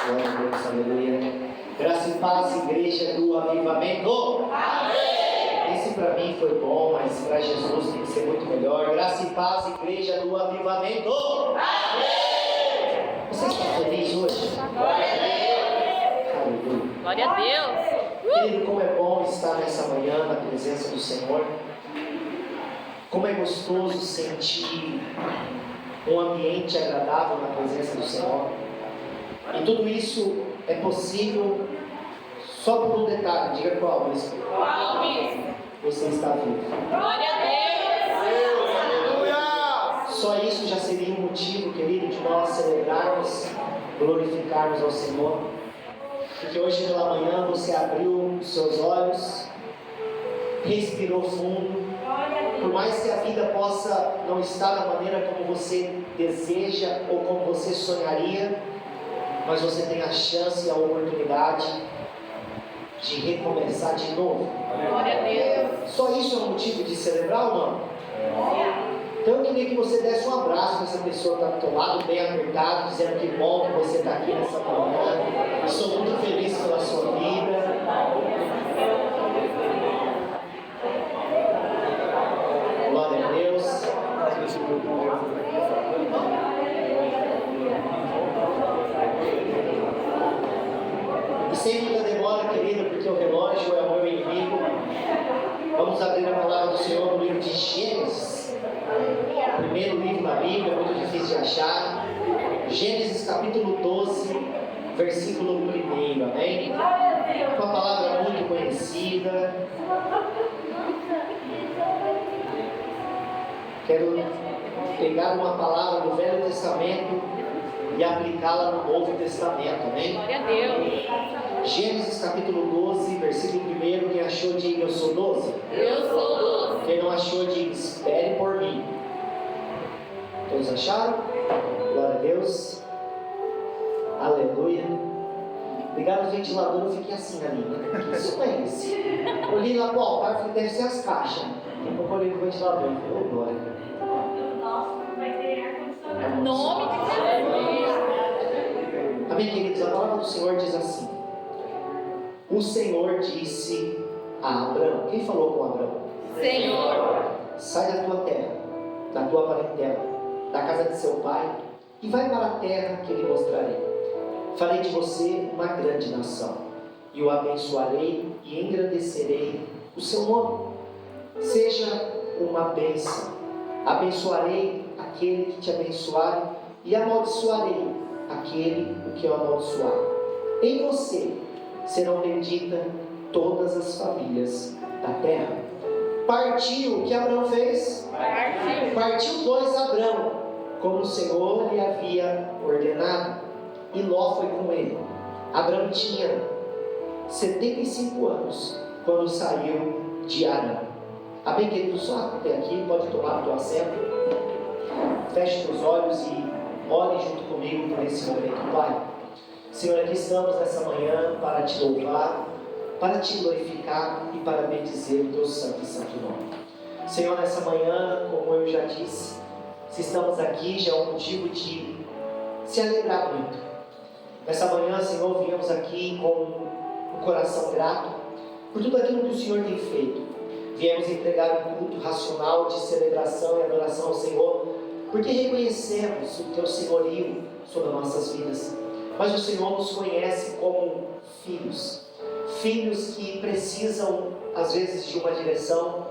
Glória a Deus, aleluia. Graça e paz, igreja do avivamento. Amém. Esse para mim foi bom, mas para Jesus tem que ser muito melhor. Graça e paz, igreja do avivamento. Amém. Você está feliz hoje? Glória a Deus. Aleluia. Glória a Deus. Querido, como é bom estar nessa manhã na presença do Senhor. Como é gostoso sentir um ambiente agradável na presença do Senhor. E tudo isso é possível só por um detalhe. Diga qual, bispo? Qual, bispo? Você está vivo. Glória a Deus. Aleluia! Só isso já seria um motivo, querido, de nós celebrarmos, glorificarmos ao Senhor. Porque hoje pela manhã você abriu os seus olhos, respirou fundo. Por mais que a vida possa não estar da maneira como você deseja ou como você sonharia, mas você tem a chance e a oportunidade de recomeçar de novo. Glória a Deus. Só isso é um motivo de celebrar ou não? Então eu queria que você desse um abraço nessa pessoa que está do teu lado, bem apertado, dizendo que bom que você está aqui nessa manhã. Eu sou muito feliz pela sua vida. Glória a Deus. E sem muita demora, querida, porque o relógio é o meu inimigo. Vamos abrir a palavra do Senhor no livro de Gênesis. O primeiro livro da Bíblia, muito difícil de achar. Gênesis capítulo 12, versículo 1. Amém? Uma palavra muito conhecida. Quero pegar uma palavra do Velho Testamento e aplicá-la no Novo Testamento, amém? Glória a Deus. Gênesis capítulo 12, versículo 1. Quem achou, diga: eu sou 12. Eu sou 12. Quem não achou, diga: espere por mim. Todos acharam? Glória a Deus. Aleluia. Obrigado, o ventilador, eu fiquei assim ali, né? Que som é esse? Olhei lá, bom, deve ser as caixas. Daqui a pouco eu olhei pro ventilador e falei: ô glória. Em nome de Jesus. Amém, queridos? A palavra do Senhor diz assim: o Senhor disse a Abraão. Quem falou com Abraão? Senhor. Sai da tua terra, da tua parentela, da casa de seu pai, e vai para a terra que lhe mostrarei. Farei de você uma grande nação, e o abençoarei e engrandecerei o seu nome. Seja uma bênção. Abençoarei aquele que te abençoar, e amaldiçoarei aquele que o amaldiçoar. Em você serão benditas todas as famílias da terra. Partiu, o que Abraão fez? Partiu, pois, Abraão, como o Senhor lhe havia ordenado, e Ló foi com ele. Abraão tinha 75 anos quando saiu de Arã. Amém, querido? Só até aqui, pode tomar o teu assento. Feche os olhos e ore junto comigo por esse momento, Pai. Senhor, aqui estamos nessa manhã para te louvar, para te glorificar e para bendizer o teu santo e santo nome. Senhor, nessa manhã, como eu já disse, se estamos aqui já é um motivo de se alegrar muito. Nessa manhã, Senhor, viemos aqui com um coração grato por tudo aquilo que o Senhor tem feito. Viemos entregar um culto racional de celebração e adoração ao Senhor, porque reconhecemos o teu senhorio sobre nossas vidas. Mas o Senhor nos conhece como filhos. Filhos que precisam, às vezes, de uma direção.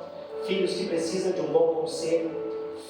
Filhos que precisam de um bom conselho.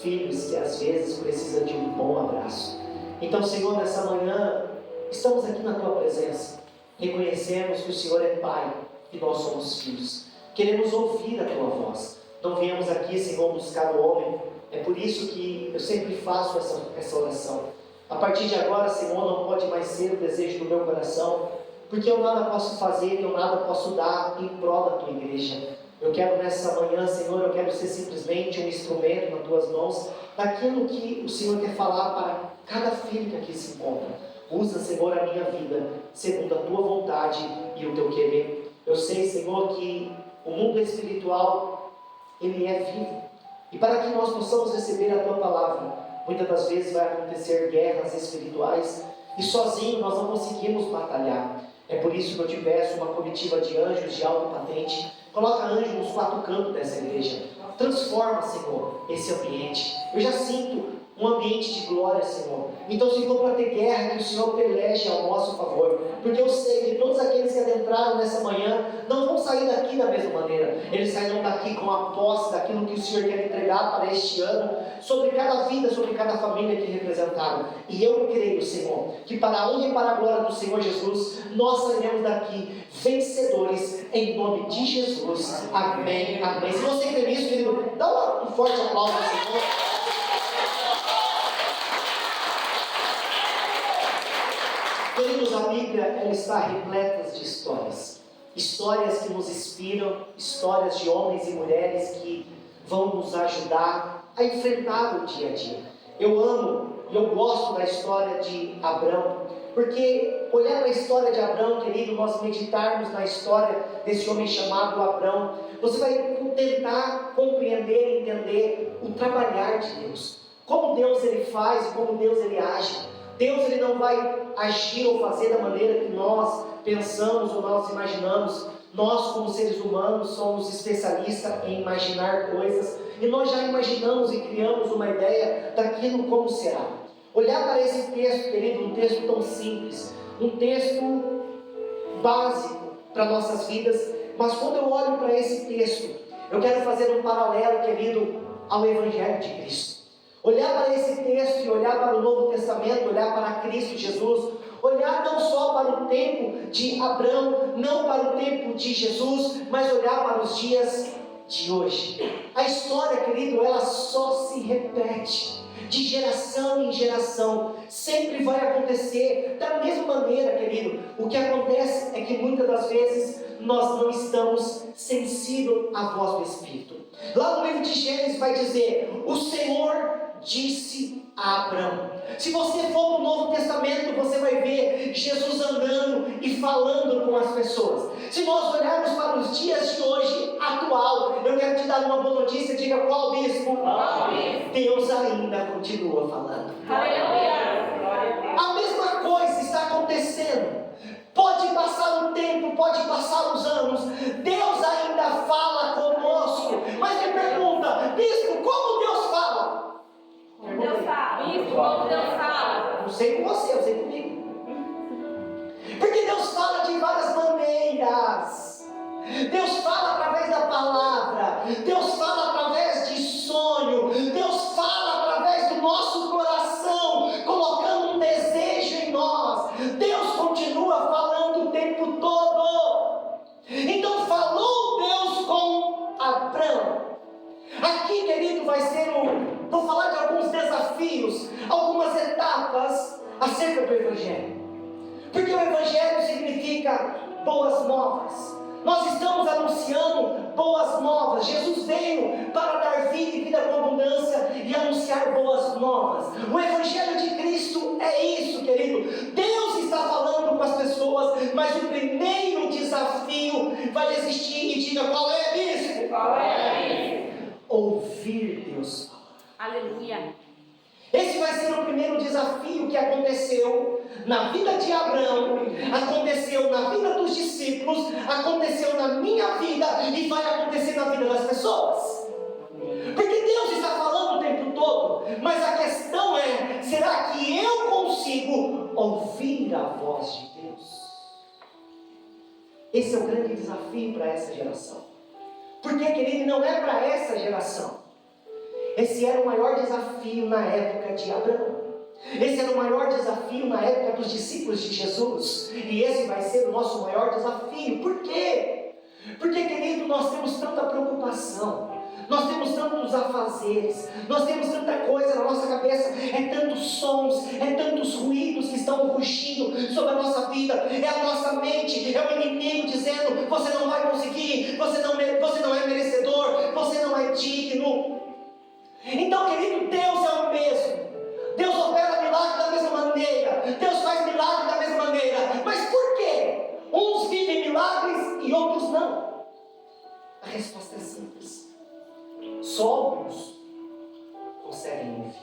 Filhos que, às vezes, precisam de um bom abraço. Então, Senhor, nessa manhã, estamos aqui na tua presença. Reconhecemos que o Senhor é Pai e nós somos filhos. Queremos ouvir a tua voz. Não viemos aqui, Senhor, buscar o homem. É por isso que eu sempre faço essa oração. A partir de agora, Senhor, não pode mais ser o desejo do meu coração, porque eu nada posso fazer, eu nada posso dar em prol da tua igreja. Eu quero nessa manhã, Senhor, eu quero ser simplesmente um instrumento nas tuas mãos, daquilo que o Senhor quer falar para cada filho que aqui se encontra. Usa, Senhor, a minha vida, segundo a tua vontade e o teu querer. Eu sei, Senhor, que o mundo espiritual, ele é vivo. E para que nós possamos receber a tua palavra, muitas das vezes vai acontecer guerras espirituais, E sozinho nós não conseguimos batalhar. É por isso que eu te peço uma comitiva de anjos de alta patente. Coloca anjos nos 4 cantos dessa igreja. Transforma, Senhor, esse ambiente. Eu já sinto um ambiente de glória, Senhor. Então, se for para ter guerra, que o Senhor peleje ao nosso favor. Porque eu sei que todos aqueles que adentraram nessa manhã não vão sair daqui da mesma maneira. Eles sairão daqui com a posse daquilo que o Senhor quer entregar para este ano, sobre cada vida, sobre cada família que representaram. E eu creio, Senhor, que para a honra e para a glória do Senhor Jesus, nós sairemos daqui vencedores, em nome de Jesus. Amém, amém. Se você crê nisso, querido, dá um forte aplauso ao Senhor. Queridos, a Bíblia ela está repleta de histórias. Histórias que nos inspiram, histórias de homens e mulheres que vão nos ajudar a enfrentar o dia a dia. Eu amo e eu gosto da história de Abrão, porque olhar para a história de Abrão, querido, nós meditarmos na história desse homem chamado Abrão, você vai tentar compreender e entender o trabalhar de Deus. Como Deus ele faz e como Deus ele age. Deus ele não vai agir ou fazer da maneira que nós pensamos ou nós imaginamos. Nós, como seres humanos, somos especialistas em imaginar coisas e nós já imaginamos e criamos uma ideia daquilo como será. Olhar para esse texto, querido, um texto tão simples, um texto básico para nossas vidas, mas quando eu olho para esse texto, eu quero fazer um paralelo, querido, ao Evangelho de Cristo. Olhar para esse texto e olhar para o Novo Testamento, olhar para Cristo Jesus, olhar não só para o tempo de Abrão, não para o tempo de Jesus, mas olhar para os dias de hoje. A história, querido, ela só se repete, de geração em geração, sempre vai acontecer da mesma maneira, querido. O que acontece é que muitas das vezes nós não estamos sensíveis à voz do Espírito. Lá no livro de Gênesis vai dizer: o Senhor disse a Abrão. Se você for para o Novo Testamento, você vai ver Jesus andando e falando com as pessoas. Se nós olharmos para os dias de hoje, atual, eu quero te dar uma boa notícia. Diga: qual bispo? Deus ainda continua falando. A mesma coisa está acontecendo. Pode passar o tempo, pode passar os anos, Deus ainda fala conosco. Mas me pergunta: bispo, como Deus fala? Deus fala. Bispo, como Deus fala? Não sei com você, eu sei comigo. Porque Deus fala de várias maneiras. Deus fala através da palavra. Deus fala através de sonho. Deus fala através do nosso coração, colocando um desejo em nós. Deus continua falando o tempo todo. Então falou Deus com Abrão. Aqui, querido, vai ser vou falar de alguns desafios, algumas etapas acerca do Evangelho. Porque o Evangelho significa boas novas. Nós estamos anunciando boas novas. Jesus veio para dar vida e vida com abundância e anunciar boas novas. O Evangelho de Cristo é isso, querido. Deus está falando com as pessoas, mas o primeiro desafio vai existir. E diga: qual é, bispo? Qual é? Ouvir Deus falar. Aleluia. Esse vai ser o primeiro desafio que aconteceu na vida de Abraão, aconteceu na vida dos discípulos, aconteceu na minha vida e vai acontecer na vida das pessoas. Porque Deus está falando o tempo todo, mas a questão é: será que eu consigo ouvir a voz de Deus? Esse é o grande desafio para essa geração. Porque, querido, não é para essa geração. Esse era o maior desafio na época de Abraão. Esse era o maior desafio na época dos discípulos de Jesus. E esse vai ser o nosso maior desafio. Por quê? Porque, querido, nós temos tanta preocupação. Nós temos tantos afazeres. Nós temos tanta coisa na nossa cabeça. É tantos sons, é tantos ruídos que estão rugindo sobre a nossa vida. É a nossa mente, é o inimigo dizendo: você não vai conseguir, você não é merecedor, você não é digno. Então, querido, Deus é o mesmo. Deus opera milagre da mesma maneira. Deus faz milagre da mesma maneira. Mas por quê? Uns vivem milagres e outros não. A resposta é simples. Só alguns conseguem ouvir.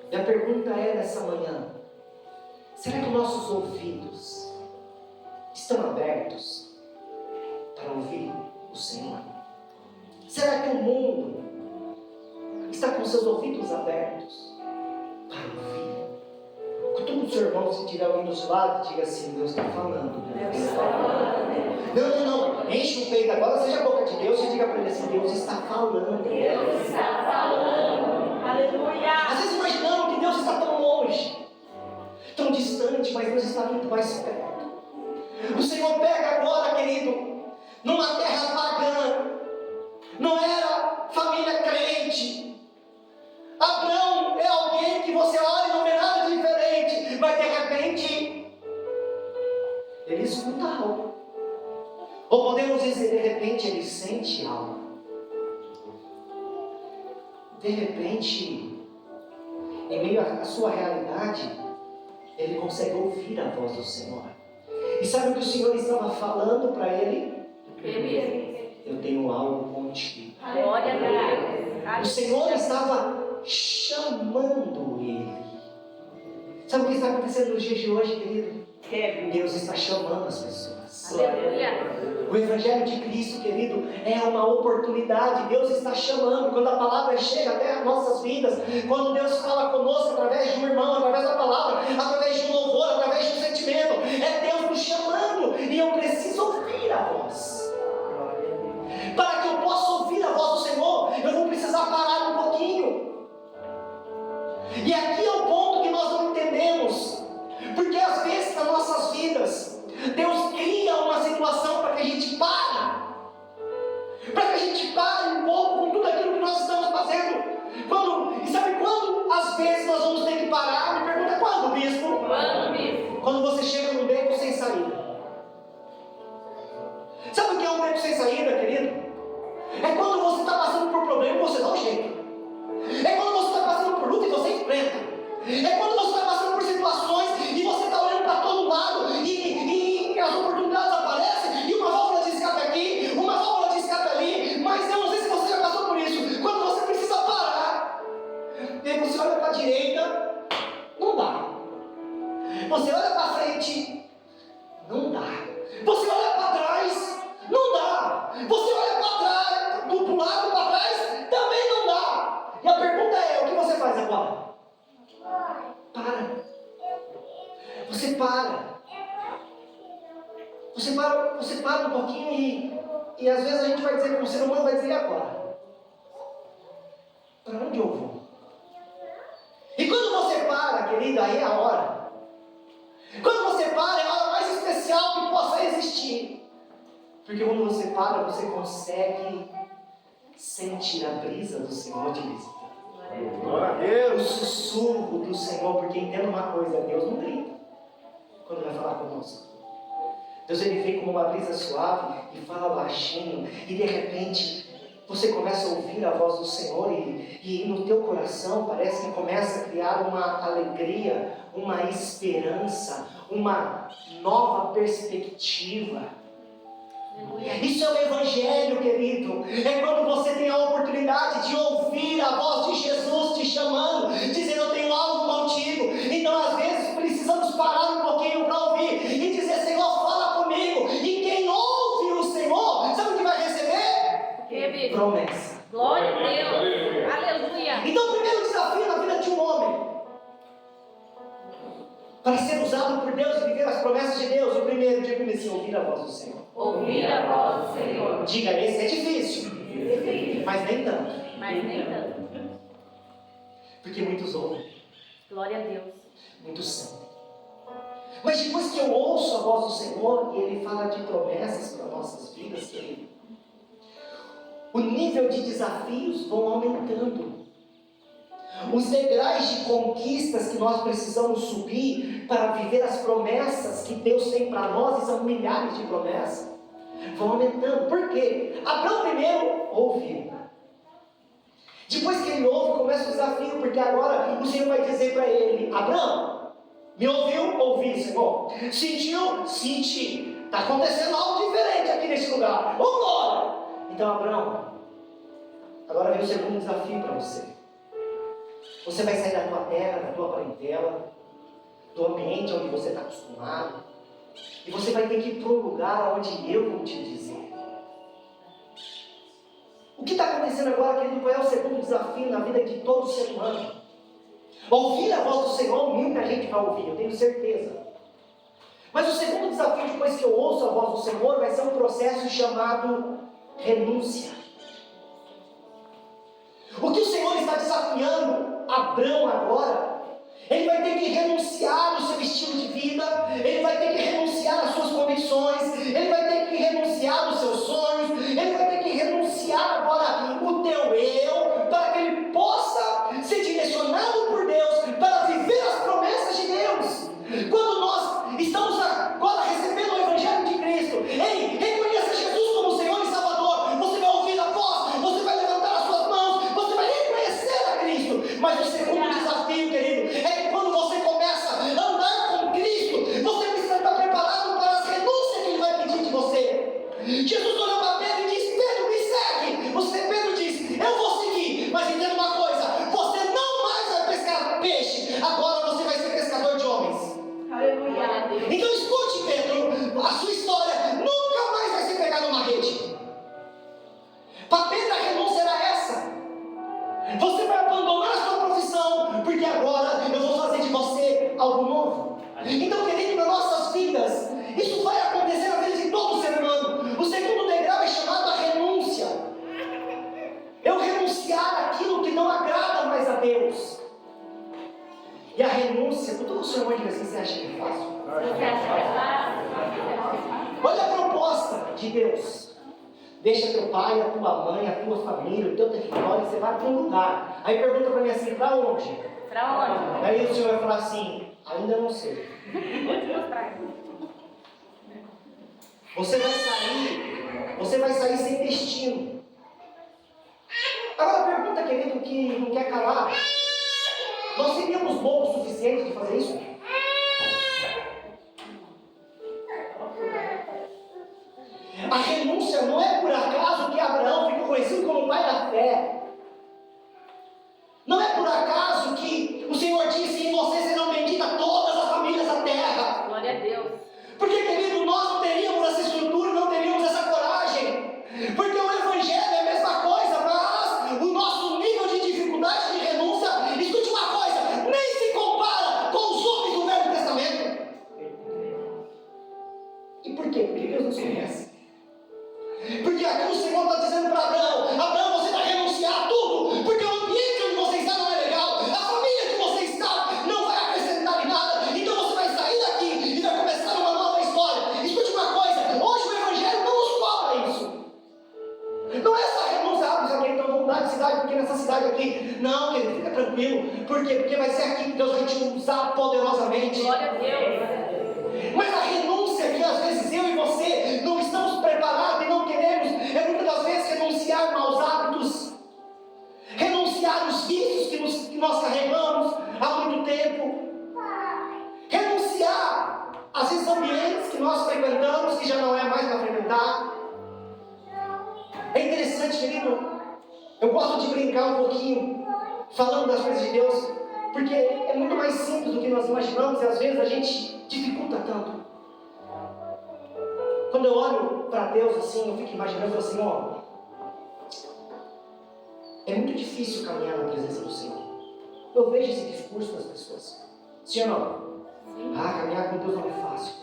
Minha pergunta é nessa manhã: Será que nossos ouvidos estão abertos para ouvir o Senhor? Será que o mundo está com seus ouvidos abertos para ouvir? Cutuque o seu irmão, se tiver alguém do seu lado, diga assim: Deus está falando. Deus está falando. Não. Enche o peito agora, seja a boca de Deus e diga para ele assim: Deus está falando. Deus está falando. Aleluia. Às vezes imaginamos que Deus está tão longe, tão distante, mas Deus está muito mais perto. O Senhor pega agora, querido, numa terra pagã, não era família crente. Abraão é alguém que você olha e não vê nada diferente, mas de repente ele escuta algo, ou podemos dizer, de repente ele sente algo. De repente, em meio à sua realidade, ele consegue ouvir a voz do Senhor. E sabe o que o Senhor estava falando para ele? Eu tenho algo contigo. Glória a Deus. O Senhor estava chamando ele. Sabe o que está acontecendo nos dias de hoje, querido? Deus está chamando as pessoas. Aleluia. O Evangelho de Cristo, querido, é uma oportunidade. Deus está chamando. Quando a palavra chega até as nossas vidas, quando Deus fala conosco através de um irmão, através da palavra, através de um louvor, através de um sentimento, é Deus nos chamando. E eu preciso ouvir a voz. Para que eu possa ouvir a voz do Senhor, eu vou precisar parar um pouquinho. E aqui é o ponto que nós não entendemos. Porque às vezes nas nossas vidas, Deus cria uma situação para que a gente pare. Para que a gente pare um pouco com tudo aquilo que nós estamos fazendo. E sabe quando às vezes nós vamos ter que parar? Me pergunta quando, bispo? Quando, bispo? Quando você chega num beco sem saída. Sabe o que é um beco sem saída, querido? É quando você está passando por problema e você dá um jeito. É quando você está passando por luta e você enfrenta. É quando você está passando por situações e você está olhando para todo lado e as oportunidades aparecem e uma válvula de escape aqui, uma válvula de escape ali, mas eu não sei se você já passou por isso. Quando você precisa parar, e aí você olha para a direita, não dá. Você olha para frente, não dá. Você olha para trás, não dá. Você olha para trás, do lado para trás, também não dá. E a pergunta é, o que você faz agora? Para. Você para. Você para um pouquinho e às vezes a gente vai dizer, como ser humano vai dizer, agora? Para onde eu vou? E quando você para, querida, aí é a hora. Quando você para, é a hora mais especial que possa existir. Porque quando você para, você consegue sentir a brisa do Senhor de visita. Glória a Deus. O sussurro do Senhor, porque entenda uma coisa, Deus não grita quando vai falar conosco. Deus ele vem como uma brisa suave e fala baixinho, e de repente você começa a ouvir a voz do Senhor e no teu coração parece que começa a criar uma alegria, uma esperança, uma nova perspectiva. Isso é o Evangelho, querido. É quando você tem a oportunidade de ouvir a voz de Jesus te chamando, dizendo, eu tenho algo contigo. Então às vezes precisamos parar um pouquinho para ouvir e dizer, Senhor, fala comigo. E quem ouve o Senhor, sabe o que vai receber? Promessa. Glória a Deus. Aleluia. Então o primeiro desafio na vida de um homem, para ser usado por Deus e viver as promessas de Deus, o primeiro, diga comigo assim, ouvir a voz do Senhor. Ouvir a voz do Senhor. Diga, esse é difícil, mas nem tanto. Mas nem tanto. Porque muitos ouvem, Glória a Deus. muitos sentem. Mas depois que eu ouço a voz do Senhor e Ele fala de promessas para nossas vidas, querido, o nível de desafios vão aumentando. Os degraus de conquistas que nós precisamos subir para viver as promessas que Deus tem para nós, e são milhares de promessas, vão aumentando. Por quê? Abraão primeiro ouviu. Depois que ele ouve, começa o desafio, porque agora o Senhor vai dizer para ele, Abraão, me ouviu? Ouvi, Senhor. Sentiu? Senti. Está acontecendo algo diferente aqui nesse lugar. Vambora! Então, Abraão, agora vem o segundo desafio para você. Você vai sair da tua terra, da tua parentela, do ambiente onde você está acostumado. E você vai ter que ir para um lugar onde eu vou te dizer. O que está acontecendo agora, querido? Qual é o segundo desafio na vida de todo ser humano? Ouvir a voz do Senhor, muita gente vai ouvir, eu tenho certeza. Mas o segundo desafio, depois que eu ouço a voz do Senhor, vai ser um processo chamado renúncia. O que o Senhor está desafiando Abrão agora, ele vai ter que renunciar ao seu estilo de vida, ele vai ter que renunciar às suas convicções, ele vai ter que renunciar aos seus sonhos, ele vai ter que renunciar agora o teu eu, para que ele possa ser direcionado por Deus, para viver as promessas de Deus. Quando nós estamos agora recebendo o Evangelho de Cristo, ei, reconheça Jesus como Senhor e Salvador, você vai ouvir a voz, você vai levantar as suas mãos, você vai reconhecer a Cristo. Mas o segundo desafio, querido, é que quando você começa a andar com Cristo, você precisa estar preparado para as renúncias que Ele vai pedir de você. Jesus olhou para Pedro e disse: Pedro, me segue. Pedro disse: eu vou seguir, mas entenda uma coisa, você não mais vai pescar peixe, agora você vai ser pescador de homens. Aleluia. Então escute, Pedro, a sua história nunca mais vai ser pegar numa rede. Para Pedro a renúncia era essa. Você vai abandonar a sua profissão, porque agora eu vou fazer de você algo novo. Então, querido, nas nossas vidas, isso vai acontecer na vida de todo ser humano. O segundo degrau é chamado a renúncia. Eu renunciar àquilo que não agrada mais a Deus. E a renúncia, com todo o seu irmão assim, você acha que é fácil? Olha a proposta de Deus. Deixa teu pai, a tua mãe, a tua família, o teu território, e você vai para um lugar. Aí pergunta para mim assim: para onde? Para onde? Aí o Senhor vai falar assim: ainda não sei. Você vai sair sem destino. Agora pergunta, querido, que não quer calar: nós seríamos bons o suficiente de fazer isso? A renúncia não é por acaso que Abraão ficou conhecido como pai da fé. Não é por acaso que o Senhor disse: em você serão benditas todas as famílias da terra. Glória a Deus. Porque, querido, nós não teríamos essa estrutura, não teríamos essa coragem. Porque o Evangelho é a mesma coisa, mas o nosso nível de dificuldade de renúncia, escute uma coisa, nem se compara com os homens do Velho Testamento. E por quê? Porque Deus nos conhece. Porque aqui o Senhor está dizendo para Abraão: Abraão, você vai renunciar a tudo, porque o ambiente onde você está não é legal, a família que você está não vai acrescentar em nada, então você vai sair daqui e vai começar uma nova história. Escute uma coisa, hoje o Evangelho não nos cobra isso. Não é essa renúncia: já que então vamos mudar de cidade, porque nessa cidade aqui, não, querido, fica tranquilo. Por quê? Porque vai ser aqui que Deus vai te usar poderosamente. Glória a Deus. Mas a renúncia que às vezes eu e você não estamos preparados e não queremos, é muitas das vezes renunciar maus hábitos, renunciar os vícios que nós carregamos há muito tempo, renunciar às vezes ambientes que nós frequentamos que já não é mais para frequentar. É interessante, querido, eu gosto de brincar um pouquinho falando das coisas de Deus, porque é muito mais simples do que nós imaginamos e às vezes a gente dificulta tanto. Quando eu olho para Deus assim, eu fico imaginando assim: ó, é muito difícil caminhar na presença do Senhor. Eu vejo esse discurso das pessoas. Sim ou não? Caminhar com Deus não é fácil,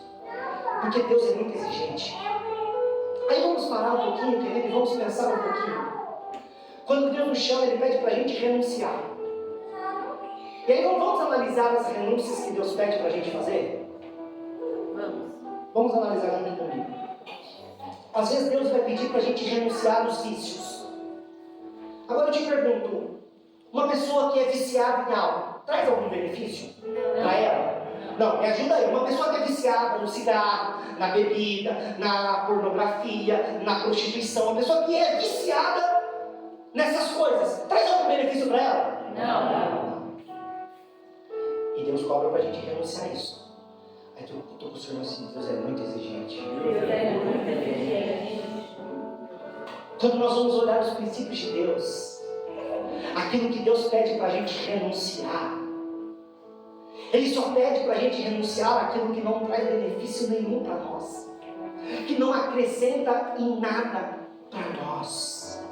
porque Deus é muito exigente. Aí vamos parar um pouquinho, querido, e vamos pensar um pouquinho. Quando Deus nos chama, Ele pede para a gente renunciar. E aí vamos analisar as renúncias que Deus pede para a gente fazer? Vamos analisar junto comigo. Às vezes Deus vai pedir para a gente renunciar aos vícios. Agora eu te pergunto: uma pessoa que é viciada em algo, traz algum benefício para ela? Não, me ajuda aí. Uma pessoa que é viciada no cigarro, na bebida, na pornografia, na prostituição, uma pessoa que é viciada nessas coisas, traz algum benefício para ela? Não. E Deus cobra para a gente renunciar a isso. Aí eu estou com o Senhor assim: Deus é muito exigente. Quando nós vamos olhar os princípios de Deus, aquilo que Deus pede para a gente renunciar, Ele só pede para a gente renunciar àquilo que não traz benefício nenhum para nós, que não acrescenta em nada para nós.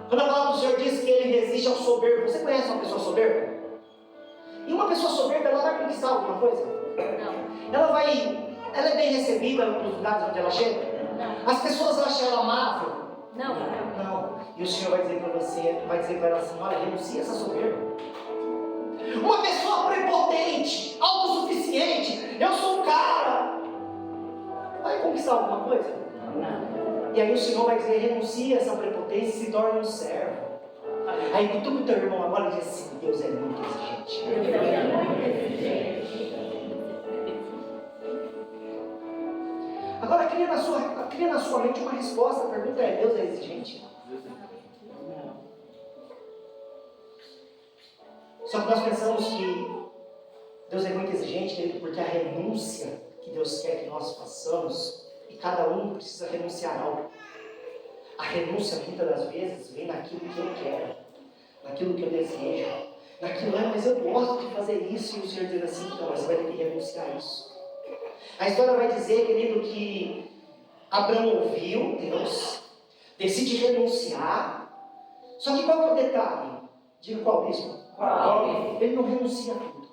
Quando a palavra do Senhor diz que Ele resiste ao soberbo, você conhece uma pessoa soberba? E uma pessoa soberba, ela vai conquistar alguma coisa? Não. Ela é bem recebida nos lugares onde ela chega? Não. As pessoas acham ela amável? Não. Não. E o Senhor vai dizer para você, vai dizer para ela assim: olha, renuncia essa soberba. Uma pessoa prepotente, autossuficiente, eu sou um cara, vai conquistar alguma coisa? Não. E aí o Senhor vai dizer: renuncia essa prepotência e se torne um servo. Aí cutuca o teu irmão agora e diz assim: Deus é muito exigente. Agora cria na sua mente uma resposta. A pergunta é: Deus é exigente? Só que nós pensamos que Deus é muito exigente, querido, porque a renúncia que Deus quer que nós façamos, e cada um precisa renunciar a algo. A renúncia, muitas das vezes, vem naquilo que eu quero, naquilo que eu desejo, naquilo, mas eu gosto de fazer isso, e o Senhor diz assim: então, mas você vai ter que renunciar a isso. A história vai dizer, querido, que Abraão ouviu Deus, decide renunciar, só que qual que é o detalhe? Diga qual mesmo? Qual? Ele não renuncia a tudo.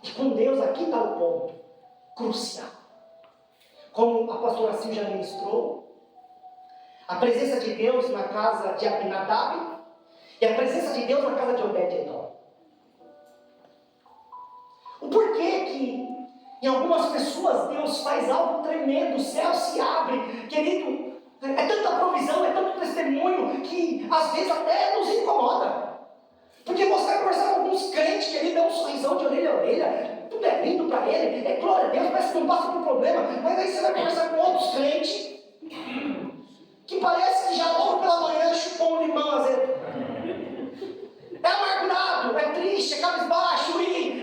E com Deus aqui está o ponto crucial. Como a pastora Sil já ministrou, a presença de Deus na casa de Abinadab e a presença de Deus na casa de Obed-Edom. O porquê que em algumas pessoas Deus faz algo tremendo, o céu se abre, querido, é tanta provisão, é tanto testemunho que às vezes até nos incomoda. Porque você vai conversar com alguns crentes que ele dá um sorrisão de orelha a orelha, tudo é lindo para ele, é glória a Deus, parece que não passa por problema, mas aí você vai conversar com outros crentes que parece que já logo pela manhã chupou um limão azedo. É amargurado, é triste, é cabisbaixo,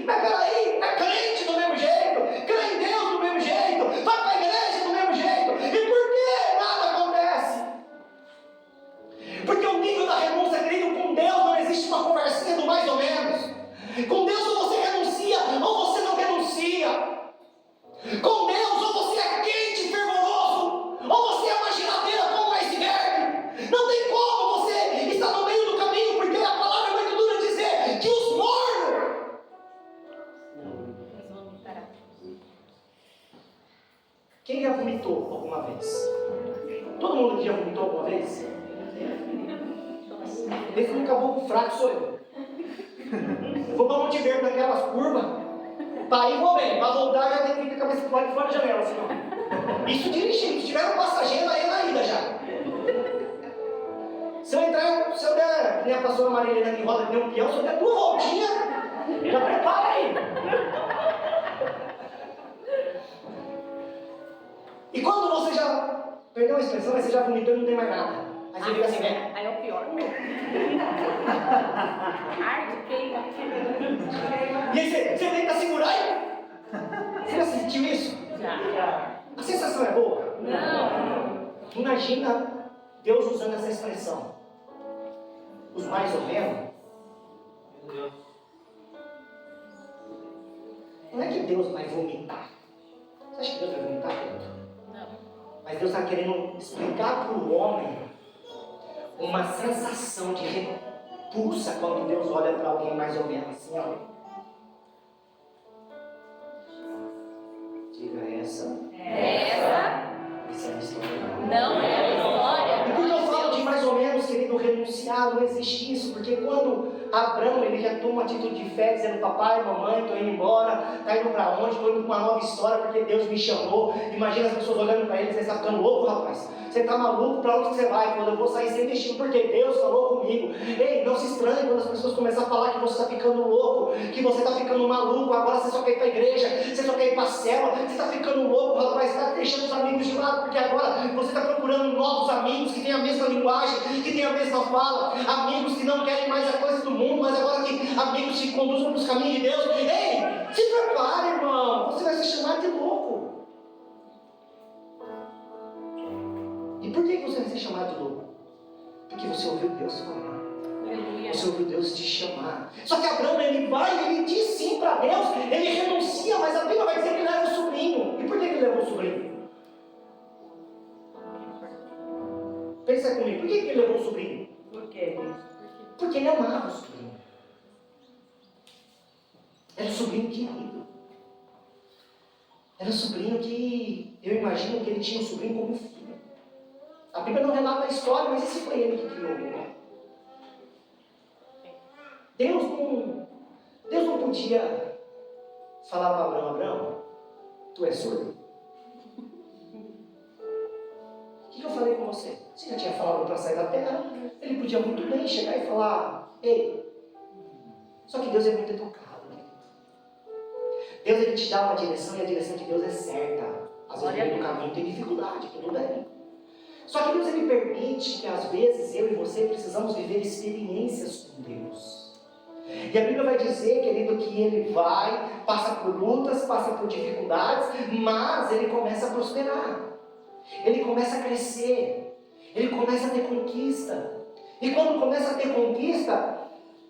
mas peraí, é crente do mesmo jeito, crê em Deus do mesmo jeito, vai para a igreja do mesmo jeito, e por que nada acontece? Porque o nível da renúncia, querido, com Deus não existe uma conversinha do mais ou menos. Com Deus ou você renuncia ou você não renuncia. Com Deus ou você é quente e fervoroso, ou você é uma geladeira com um iceberg. Não tem como você estar no meio do caminho, porque a palavra é muito dura dizer que os mornos. Quem já vomitou alguma vez? Todo mundo aqui já vomitou alguma vez? Esse único caboclo fraco sou eu. Eu vou para Monte Verde naquelas curvas, para ir vou bem, para voltar já tem que ficar com a cabeça para fora da janela, assim, ó. Isso dirigindo, se tiver um passageiro aí é na ida já. Se eu der, nem a pastora Marilena que roda que nem um peão, se eu der 2 voltinhas, já prepara aí. E quando você já perdeu a expressão, mas você já vomitou e não tem mais nada. Aí você fica assim, né? Aí é o pior. Arde, queima. E aí você tenta segurar e... Você já sentiu isso? Já. A sensação é boa? Não. Imagina Deus usando essa expressão. Os mais ou menos. Não é que Deus vai vomitar. Você acha que Deus vai vomitar? Não. Mas Deus está querendo explicar para o homem uma sensação de repulsa quando Deus olha para alguém mais ou menos assim, ó. Diga essa. Essa é a história. Não é a história. E por que eu falo de mais ou menos, querido, renunciar? Não existe isso, porque quando Abraão, ele já toma uma atitude de fé, dizendo: papai, mamãe, estou indo embora, está indo para onde? Estou indo para uma nova história, porque Deus me chamou. Imagina as pessoas olhando para ele e dizendo: você está ficando louco, rapaz? Você está maluco? Para onde você vai? Quando eu vou sair sem destino, porque Deus falou comigo. Ei, não se estranhe quando as pessoas começam a falar que você está ficando louco, que você está ficando maluco, agora você só quer ir para a igreja, você só quer ir para a célula, você está ficando louco, rapaz, está deixando os amigos de lado, porque agora você está procurando novos amigos que têm a mesma linguagem, que têm a mesma fala, amigos que não querem mais a coisa do mundo, mas agora que amigos que conduzem para os caminhos de Deus. Ei, se prepare, irmão, você vai ser chamado de louco. E por que você vai ser chamado de louco? Porque você ouviu Deus falar. Aleluia. Você ouviu Deus te chamar. Só que Abraão, ele vai, ele diz sim para Deus, ele renuncia, mas a Bíblia vai dizer que ele leva o sobrinho. E por que ele levou o sobrinho? Pensa comigo, por que ele levou o sobrinho? Por quê? Porque ele amava o sobrinho. Era um sobrinho querido. Era um sobrinho que, eu imagino que ele tinha um sobrinho como filho. A Bíblia não relata a história, mas esse foi ele que criou. Deus não podia falar para Abraão: Abraão, tu és surdo? O que eu falei com você? Você já tinha falado para sair da terra? Ele podia muito bem chegar e falar: ei. Só que Deus é muito educado. Deus, ele te dá uma direção e a direção de Deus é certa. Às vezes no meio do caminho tem dificuldade, tudo bem. Só que Deus, ele permite que às vezes eu e você precisamos viver experiências com Deus. E a Bíblia vai dizer, querido, que ele vai, passa por lutas, passa por dificuldades, mas ele começa a prosperar. Ele começa a crescer. Ele começa a ter conquista. E quando começa a ter conquista,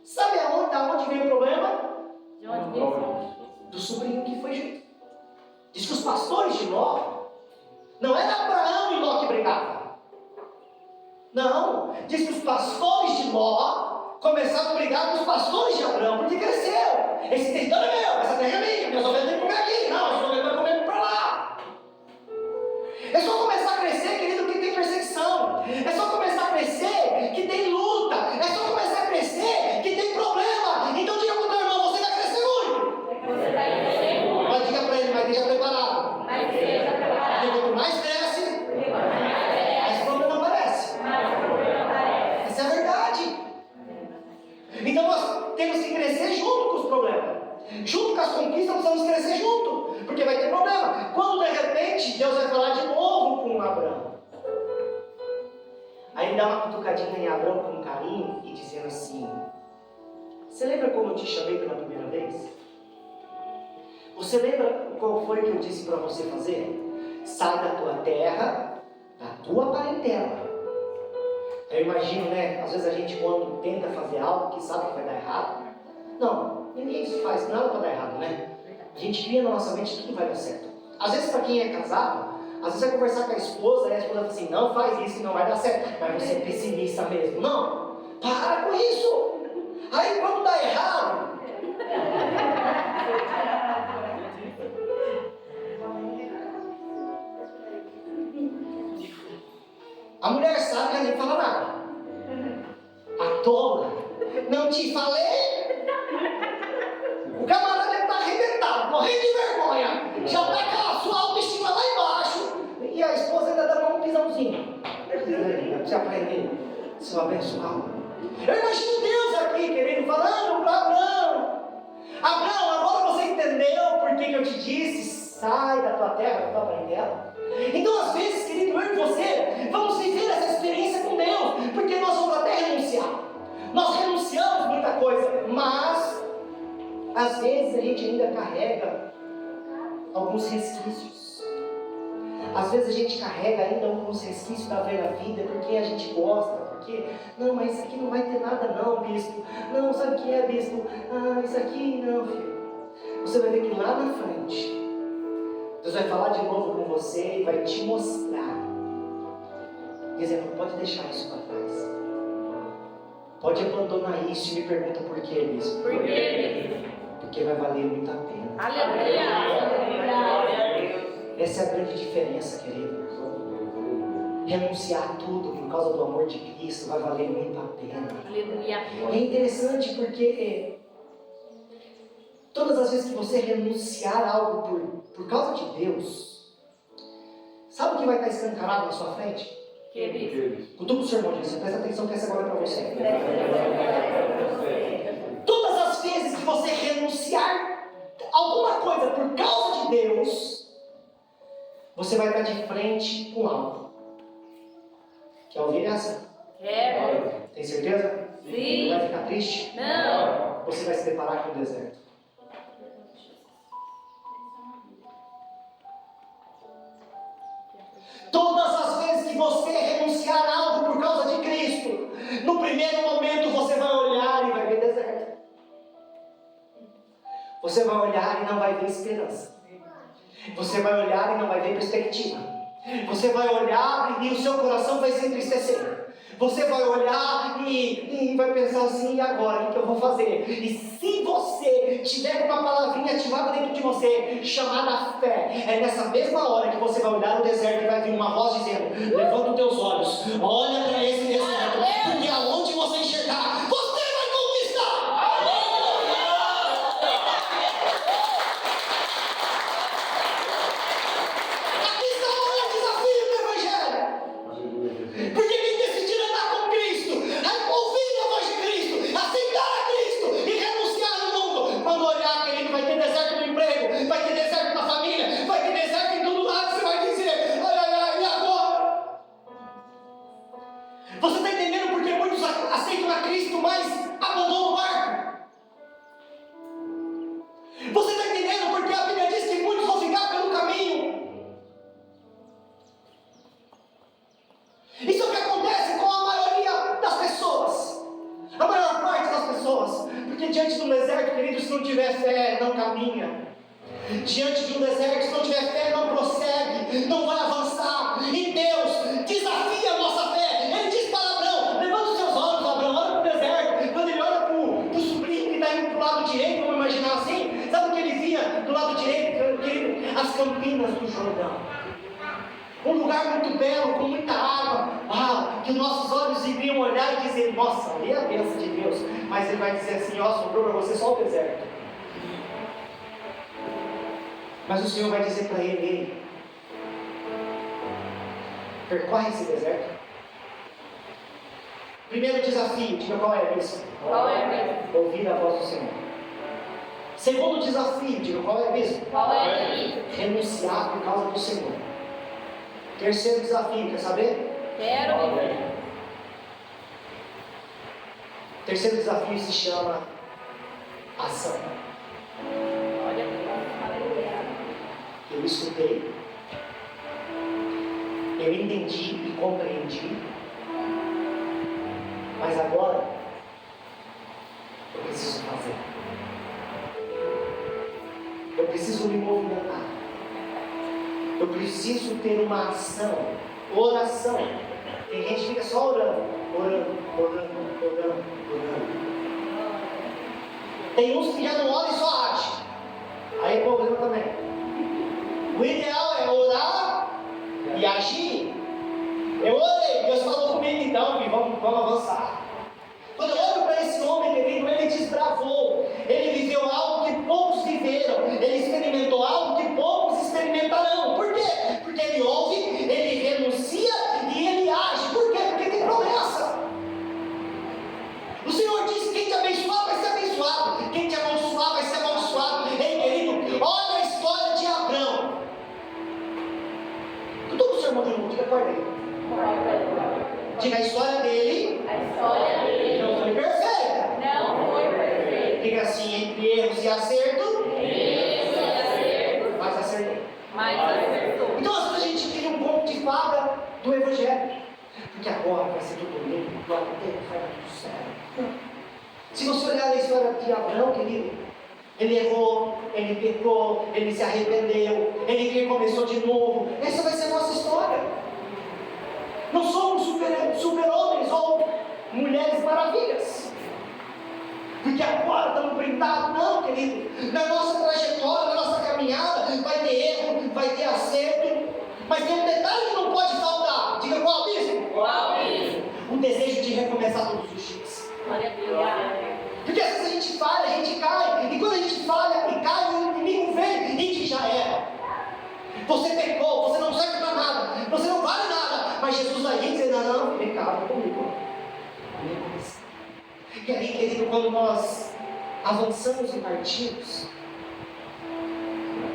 sabe da onde vem o problema? De onde vem? Do sobrinho que foi jeito. Diz que os pastores de Ló, não era Abraão e Ló que brigavam. Não, diz que os pastores de Ló começaram a brigar com os pastores de Abraão, porque cresceu. Esse território é meu, essa terra é minha, minhas ovelhas têm que comer aqui. Não, as ovelhas vão comer para lá. É só começar a crescer, querido, que tem perseguição. É só começar a crescer que tem luta. É só começar a crescer que tem problema. Então diga para o teu irmão, você vai crescer muito. Você vai crescer muito. Mas diga para ele, mas deixa preparado. Mas seja preparado. Porque quanto mais cresce, mais problema aparece. Essa é a verdade. Então nós temos que crescer junto com os problemas. Junto com as conquistas, precisamos crescer junto. Porque vai ter problema. Quando de repente Deus vai falar de novo com Abraão. Aí ele dá uma cutucadinha em Abraão com carinho e dizendo assim: você lembra como eu te chamei pela primeira vez? Você lembra qual foi que eu disse para você fazer? Sai da tua terra, da tua parentela. Eu imagino, né? Às vezes a gente, quando tenta fazer algo que sabe que vai dar errado, não, ninguém faz nada para dar errado, né? A gente cria na nossa mente que tudo vai dar certo. Às vezes, para quem é casado, às vezes vai conversar com a esposa e a esposa fala assim: não faz isso que não vai dar certo. Mas você é pessimista mesmo. Não, para com isso. Aí quando dá errado, a mulher sabe que nem fala nada. A tola, não te falei? O camarada está arrebentado, morrendo de vergonha. Já está com a sua autoestima lá embaixo. E a esposa ainda dá um pisãozinho. Você aprendeu, seu abençoado. Eu imagino Deus aqui, querido, falando para Abraão: Abraão, agora você entendeu por que eu te disse, sai da tua terra, da tua parentela? Então, às vezes, querido, eu e você vamos viver essa experiência com Deus, porque nós vamos até renunciar. Nós renunciamos muita coisa, mas às vezes a gente ainda carrega alguns resquícios. Às vezes a gente carrega ainda alguns resquícios da velha vida, porque a gente gosta, porque, não, mas isso aqui não vai ter nada não, bispo. Não, sabe o que é, bispo? Ah, isso aqui não, filho. Você vai ver que lá na frente, Deus vai falar de novo com você e vai te mostrar, dizendo: pode deixar isso para trás. Pode abandonar isso. E me pergunta por quê, bispo? Por quê? Porque vai valer muito a pena. Aleluia. Essa é a grande diferença, querido. Renunciar a tudo por causa do amor de Cristo vai valer muito a pena. Aleluia. É interessante porque todas as vezes que você renunciar a algo por causa de Deus, sabe o que vai estar escancarado na sua frente? Cutuca o seu irmão, gente. Presta atenção que essa agora é para você. Todas as vezes que você renunciar alguma coisa por causa de Deus, você vai estar de frente com algo. Quer ouvir essa? Quero. Tem certeza? Sim. Não vai ficar triste? Não. Você vai se deparar com o deserto. Todas as vezes que você renunciar a algo por causa de Cristo, no primeiro momento você vai olhar Você vai olhar e não vai ver esperança. Você vai olhar e não vai ver perspectiva. Você vai olhar e o seu coração vai se entristecer. Você vai olhar e vai pensar assim: e agora? O que eu vou fazer? E se você tiver uma palavrinha ativada dentro de você, chamada fé, é nessa mesma hora que você vai olhar no deserto e vai vir uma voz dizendo: levanta os teus olhos, olha para esse deserto, porque aonde você enxergar, você vai conquistar. Aqui está o maior desafio do Evangelho. Porque quem decidir andar com Cristo, ouvir a voz de Cristo, aceitar a Cristo e renunciar no mundo, quando olhar, querido, vai ter deserto no emprego, vai ter deserto na família, vai ter deserto em todo lado. Você vai dizer: ai, ai, ai, e agora? Você está entendendo porque muitos aceitam a Cristo, mas abandonam o barco? Você está entendendo porque a Bíblia diz que muitos vão ficar pelo caminho? Isso é o que acontece com a maioria das pessoas, a maior parte das pessoas, porque diante de um deserto, querido, se não tiver fé, não caminha. Diante de um deserto, se não tiver fé, não prossegue, não vai avançar. E Deus desafia a nossa fé. Ele diz para Abraão: levanta os seus olhos, Abraão, olha para o deserto. Quando ele olha para o sobrinho que está indo para o lado direito, vamos imaginar assim, sabe o que ele via do lado direito, querido? As campinas do Jordão. Um lugar muito belo, com muita água, que nossos olhos iriam olhar e dizer: nossa, ali é a bênção de Deus. Mas ele vai dizer assim: ó, sobrou para você só o deserto. Mas o Senhor vai dizer para ele: percorre esse deserto. Primeiro desafio, diga qual é isso? Qual é mesmo? Ouvir a voz do Senhor. Segundo desafio, diga qual é mesmo? Qual é mesmo? Renunciar por causa do Senhor. Terceiro desafio, quer saber? Quero ver. Terceiro desafio se chama ação. Olha aleluia. Eu escutei, eu entendi e compreendi, mas agora eu preciso fazer. Eu preciso me movimentar. Eu preciso ter uma ação, oração. Tem gente que fica só orando. Tem uns que já não oram e só agem. Aí é problema também. O ideal é orar e agir. Eu orei, Deus falou comigo, então, vamos avançar. Quando eu olho para esse homem, querido, ele desbravou. Ele viveu algo que poucos viveram. Ele experimentou algo que poucos experimentarão. Por quê? Porque ele ouve, ele renuncia e ele age. Por quê? Porque tem promessa. O Senhor disse: quem te abençoar vai ser abençoado, quem te amaldiçoar vai ser amaldiçoado. Ei, querido, olha a história de Abraão. Todo o sermão de novo, diga qual é. Diga a história dele. A história dele Não foi perfeita. não foi perfeita. Diga assim: entre erros e acerto, mas acertou. Mas acertou. Então às vezes a gente cria um conto de fada do Evangelho, porque agora vai ser tudo lindo, glória a Deus, vai dar tudo certo. Se você olhar a história de Abraão, querido, ele errou, ele pecou, ele se arrependeu, ele recomeçou de novo. Essa vai ser a nossa história. Não somos super-homens ou mulheres maravilhas, porque agora estamos brindados. Não, querido. Na nossa trajetória, na nossa caminhada, vai ter erro, vai ter acerto, mas tem um detalhe que não pode faltar. Diga qual mesmo? Qual mesmo? O desejo de recomeçar todos os dias. Glória a Deus. Porque às vezes a gente falha, a gente cai, e quando a gente falha e cai, o inimigo vem e diz: já era. Você pecou, você não serve para nada, você não vale nada. Mas Jesus vai vir dizer: não, vem cá, vem comigo. E aí, querido, quando nós avançamos e partimos,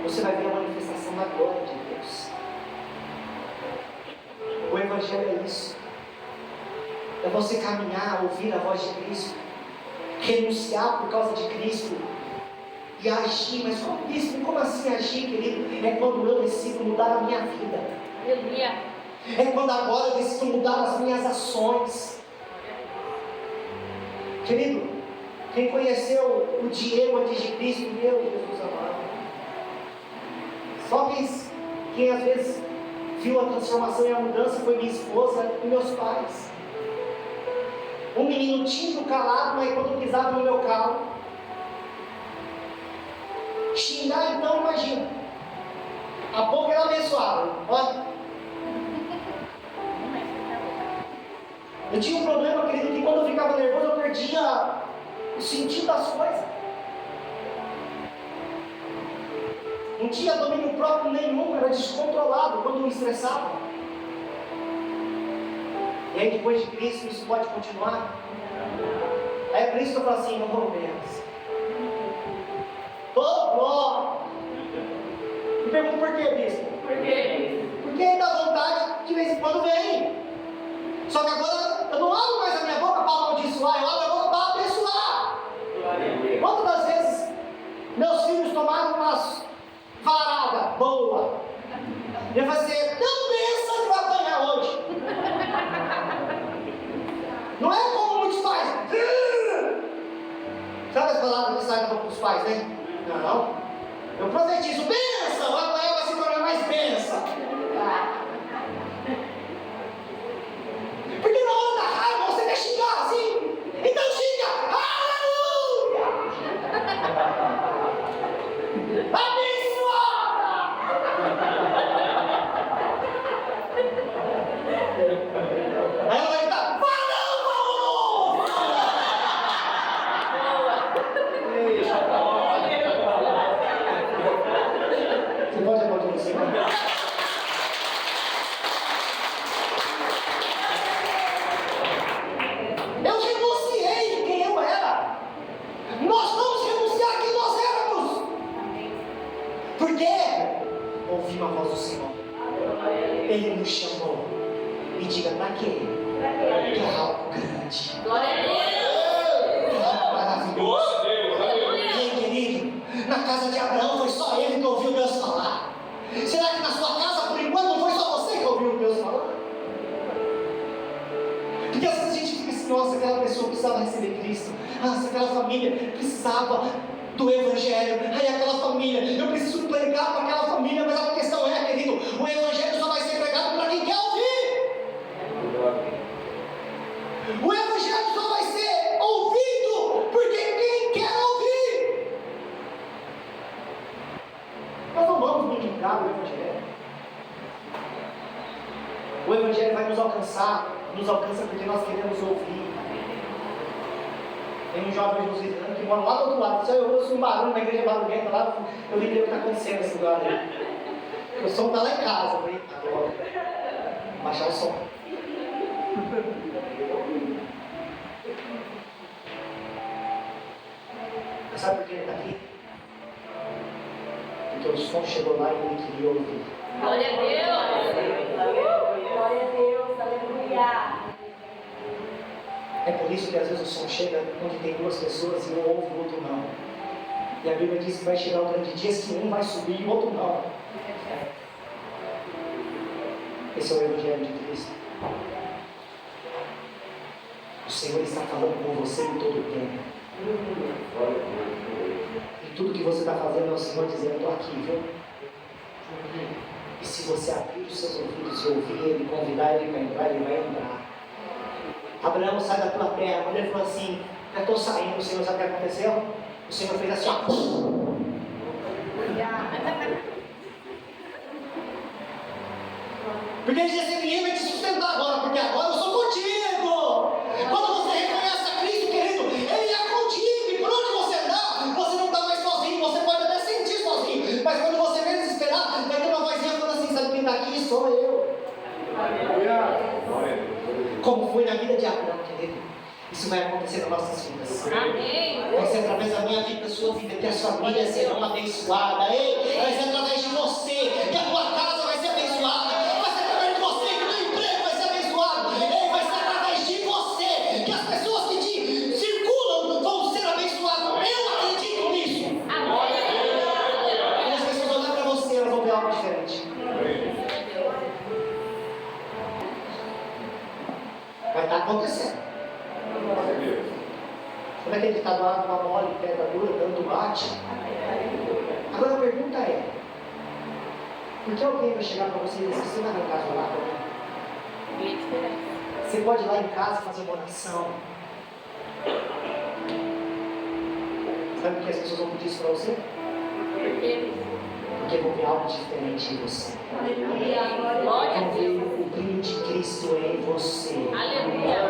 você vai ver a manifestação da glória de Deus. O Evangelho é isso. É você caminhar, ouvir a voz de Cristo, renunciar por causa de Cristo e agir. Mas como assim agir, querido? É quando eu decido mudar a minha vida. Aleluia. É quando agora eu decido mudar as minhas ações. Querido, Quem conheceu o Diego antes de Cristo, meu Jesus amado. Só quem às vezes viu a transformação e a mudança foi minha esposa e meus pais. Um menino tímido, calado, mas quando pisava no meu carro, xingar, então, imagina. A boca era abençoada. Olha. Eu tinha um problema, querido, que quando eu ficava nervoso, eu perdia o sentido das coisas. Não tinha domínio próprio nenhum, era descontrolado quando me estressava. E aí, depois de Cristo, isso pode continuar? Aí por isso que eu falo assim, não vou menos. Glória! Me pergunto por quê, bispo? Por quê? Porque da vontade de vez em quando vem. Só que agora eu não abro mais a minha boca para amaldiçoar, eu abro a boca para abençoar. Quantas das vezes meus filhos tomaram umas varadas boas? Eu falei assim, não pensa que vai apanhar hoje. Não é como muitos pais. Sabe as palavras que saem da boca dos pais, né? Não. Eu profetizo, benção, amanhã vai se tornar mais benção. Porque na hora da raiva você quer xingar assim. Então xinga, aleluia! Abençoada! Aí ela vai gritar, Paulo! Você pode aplaudir no cima? Eu renunciei de quem eu era. Nós vamos renunciar a quem nós éramos. Por quê? Ouvi uma voz do Senhor. Ele nos chamou. E diga para quê? Que é algo grande. Glória a Deus. Que é algo maravilhoso. Ei, querido, na casa de Abraão foi só ele que ouviu Deus falar. Será que na sua casa, por enquanto, não foi só você que ouviu Deus falar? Porque às vezes a gente fica assim, nossa, aquela pessoa precisava receber Cristo. Nossa, aquela família precisava do Evangelho. Aí aquela família, eu preciso pregar para aquela família. Mas a questão é, querido, o Evangelho só vai ser pregado para quem quer ouvir. O Evangelho só vai ser ouvido por quem quer ouvir. Nós não vamos modificar o Evangelho. O Evangelho vai nos alcança porque nós queremos ouvir. Tem um jovem jositano que mora lá do outro lado. Eu ouço um barulho na igreja barulhenta lá, eu vim ver o que está acontecendo nesse lugar aí. O som está lá em casa. Eu falei, agora, baixar o som. Mas sabe por que ele está aqui? Porque o som chegou lá e ele queria ouvir. Glória a Deus. Glória a Deus, aleluia. É por isso que às vezes o som chega onde tem duas pessoas e um ouve e o outro não. E a Bíblia diz que vai chegar o grande dia que um vai subir e o outro não. Esse é o Evangelho de Cristo. O Senhor está falando com você em todo o tempo. E tudo que você está fazendo é o Senhor dizendo, estou aqui, viu? E se você abrir os seus ouvidos e ouvir Ele, convidar Ele para entrar, Ele vai entrar. Abraão, sai da tua terra. Quando ele falou assim, eu estou saindo, o Senhor sabe o que aconteceu? O Senhor fez assim, ó. Porque ele disse assim, ninguém vai te sustentar agora, porque agora eu sou contigo. Quando você reconhece a Cristo, querido, Ele é contigo. E por onde você andar, você não está mais sozinho. Você pode até sentir sozinho. Mas quando você menos esperar, vai ter uma vozinha falando assim, sabe quem está aqui? Sou eu. Como foi na vida de Abraão, querido. Isso vai acontecer nas nossas vidas. Amém. Vai ser através da minha vida, da sua vida, que as famílias serão abençoadas. Ei, vai ser através de você, que a tua casa vai ser abençoada. Vai ser através de você, que o teu emprego vai ser abençoado. Ei, vai ser através de você, que as pessoas que te circulam vão ser abençoadas. Eu acredito nisso. Amém. E as pessoas olhando para você, elas vão ver algo diferente. Vai estar acontecendo. Lembra aquele ditado, água mole, pedra dura, tanto bate? Agora a pergunta é, por que alguém vai chegar para você e dizer, você vai na casa orar para mim? Você pode ir lá em casa fazer uma oração. Sabe por que as pessoas vão pedir isso para você? Porque vão ver algo diferente em você. Vão ver o brilho de Cristo em você.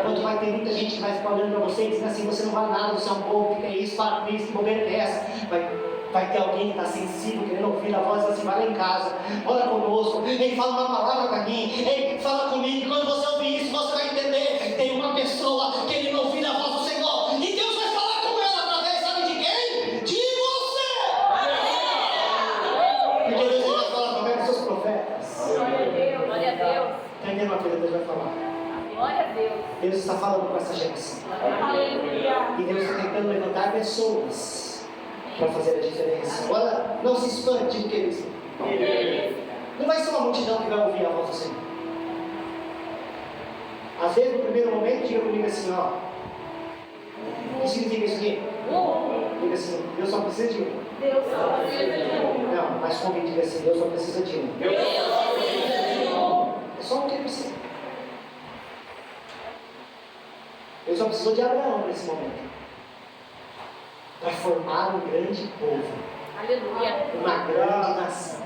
Quando vai ter muita gente que vai ficar olhando para você e dizendo assim, você não vale nada, você é um povo, fica isso, para com isso, que bobeira é essa? Vai ter alguém que está sensível, querendo ouvir a voz, assim, vai lá em casa, ora conosco, ei, fala uma palavra para mim, ei, fala comigo, e quando você ouvir isso, você vai entender, tem uma pessoa querendo ouvir a voz do Senhor, e Deus vai falar com ela através, sabe de quem? De você! Porque Deus vai falar através dos seus profetas. Glória a Deus. Entendendo uma coisa, Deus vai falar. Glória a Deus. Deus está falando com essa geração. Aleluia. E Deus está tentando levantar pessoas para fazer a diferença. Agora, não se espante, queridos. Não vai ser uma multidão que vai ouvir a voz do Senhor. Às vezes, no primeiro momento, diga comigo assim, ó. O que significa isso aqui? Diga assim, Deus só precisa de um. Deus só precisa de um. Não, mas comigo diga assim, Deus só precisa de um. Deus só precisa de um. É só um que ele precisa. Deus só precisou de Abraão nesse momento. Para formar um grande povo. Aleluia. Uma grande nação.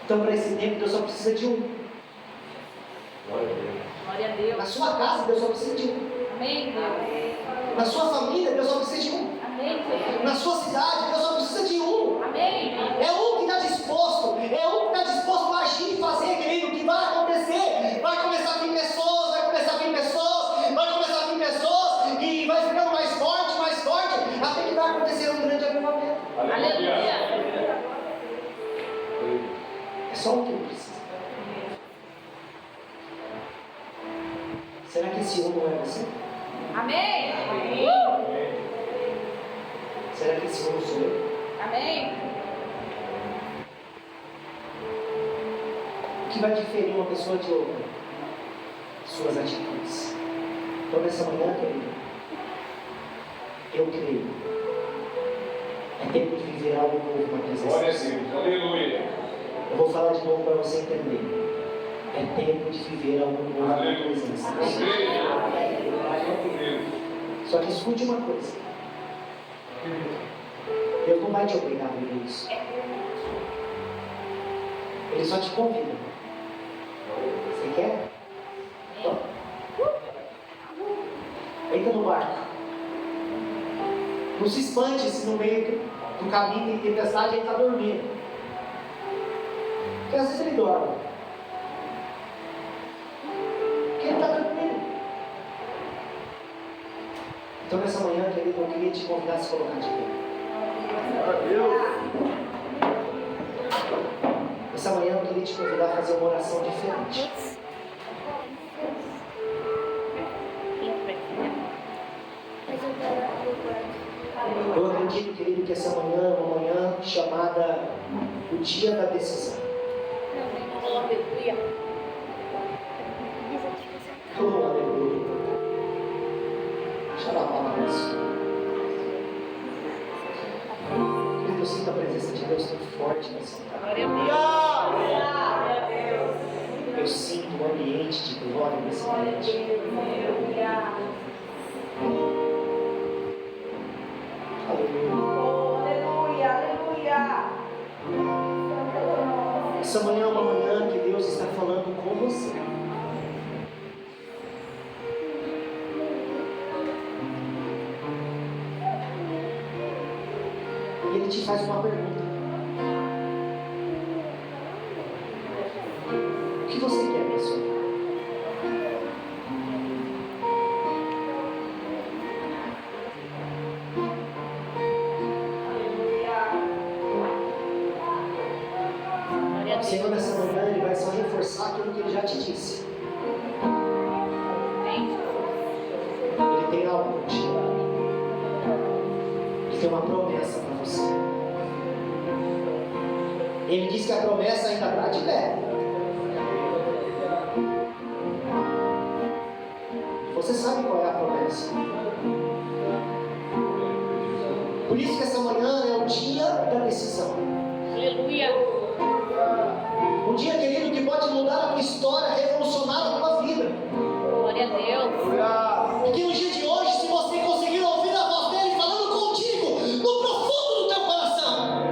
Então, para esse tempo, Deus só precisa de um. Glória a Deus. Na sua casa, Deus só precisa de um. Amém, Deus. Na sua família, Deus só precisa de um. Amém, Deus. Na sua cidade, Deus só precisa de um. Amém. É um que está disposto. É um que está disposto a agir e fazer, querido, o que vai acontecer. Vai começar a vir pessoas, vai começar a vir pessoas, vai começar a vir pessoas, e vai ficando mais forte, até que vai acontecer um grande avivamento. Aleluia. É só o que ele precisa. Será que esse um não é você? Amém. Será que esse um sou eu? Amém. O que vai diferir uma pessoa de outra? Suas atitudes. Então, nessa manhã, querido, eu creio. É tempo de viver algo novo na presença. Glória a Deus. Aleluia. Eu vou falar de novo para você entender. É tempo de viver algo novo na presença. Só que escute uma coisa. Deus não vai te obrigar a viver isso. Ele só te convida. Você quer? Então, entra no barco. Não se espante se no meio do caminho tem tempestade e ele está dormindo. Porque às vezes ele dorme. Porque ele está dormindo. Então nessa manhã, querido, eu queria te convidar a se colocar de pé. Essa manhã eu queria te convidar a fazer uma oração diferente. Eu acredito, querido, que essa manhã é uma manhã chamada o dia da decisão. Aleluia. Oh, aleluia. Deixa eu dar uma palavra isso. Querido, eu sinto a presença de Deus tão forte nessa casa. Eu sinto um ambiente de glória nesse ambiente. Aleluia. Essa manhã é uma manhã que Deus está falando com você. E Ele te faz uma pergunta. O que você quer para a sua vida? O Senhor nessa manhã Ele vai só reforçar aquilo que Ele já te disse. Ele tem algo para te dar. Ele tem uma promessa para você. Ele diz que a promessa ainda está de pé. Você sabe qual é a promessa? Por isso que essa manhã é o dia da decisão. Aleluia. Um dia, querido, que pode mudar a tua história, revolucionar a tua vida. Glória a Deus. E que no dia de hoje, se você conseguir ouvir a voz dele falando contigo, no profundo do teu coração,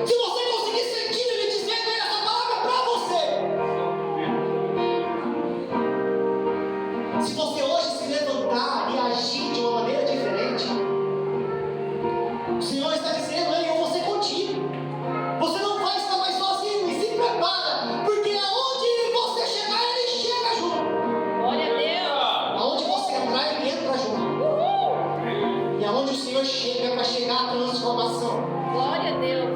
se você conseguir sentir ele dizendo essa palavra para você, se você hoje se levantar e agir de uma maneira diferente, o Senhor está dizendo: ei, eu vou ser contigo. Você não vai estar mais sozinho, e se prepara, porque aonde você chegar, ele chega junto. Glória a Deus. Aonde você entrar, ele entra junto. E aonde o Senhor chega, é para chegar a transformação. Glória a Deus.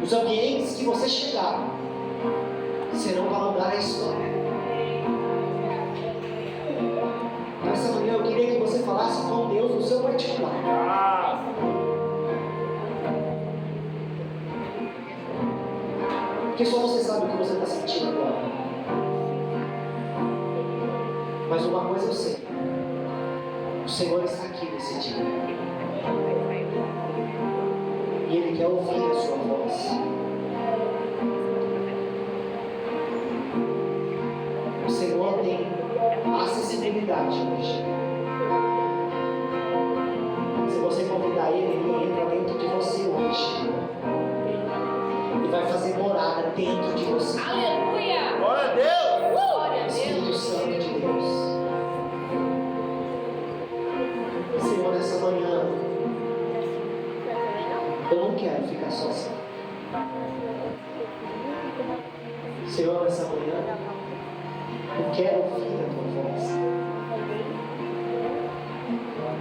Os ambientes que você chegar serão para mudar a história. Nessa manhã eu queria que você falasse com Deus no seu particular. Porque só você sabe o que você está sentindo agora. Mas uma coisa eu sei: o Senhor está aqui nesse dia. E Ele quer ouvir a sua voz. O Senhor tem acessibilidade hoje. Se você convidar Ele, Ele entra dentro de você hoje. E vai fazer morada dentro de você. Aleluia. Glória a Deus. Glória a Espírito Deus. Santo de Deus. Senhor, nessa manhã, eu não quero ficar sozinho. Senhor, nessa manhã, eu quero ouvir a tua voz.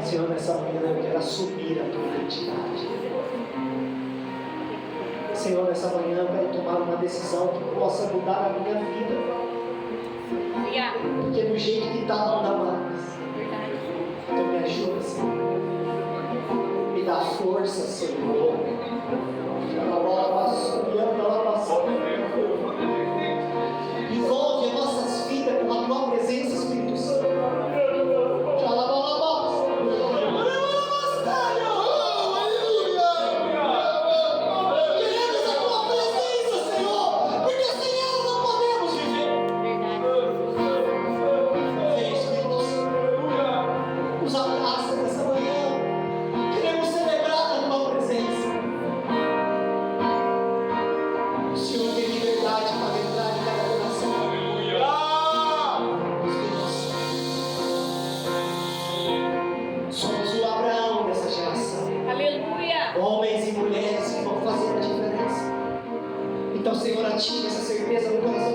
Senhor, nessa manhã, eu quero assumir a tua identidade. Senhor, nessa manhã, eu quero tomar uma decisão que possa mudar a minha vida. Aleluia. Porque do jeito que está, não dá mais. Verdade. Então me ajuda, Senhor. Me dá força, Senhor. Envolve as nossas vidas com a tua presença, Espírito Santo. Queremos a tua presença, Senhor, porque sem ela não podemos viver. Verdade. Vem, Espírito Santo. Nos abraça nessa manhã. Queremos celebrar a tua presença. O Senhor tem liberdade para entrar em cada coração. Espírito Santo. Somos o Abraão dessa geração. Aleluia. Homens e mulheres que vão fazer a diferença. Então, Senhor, ative essa certeza no coração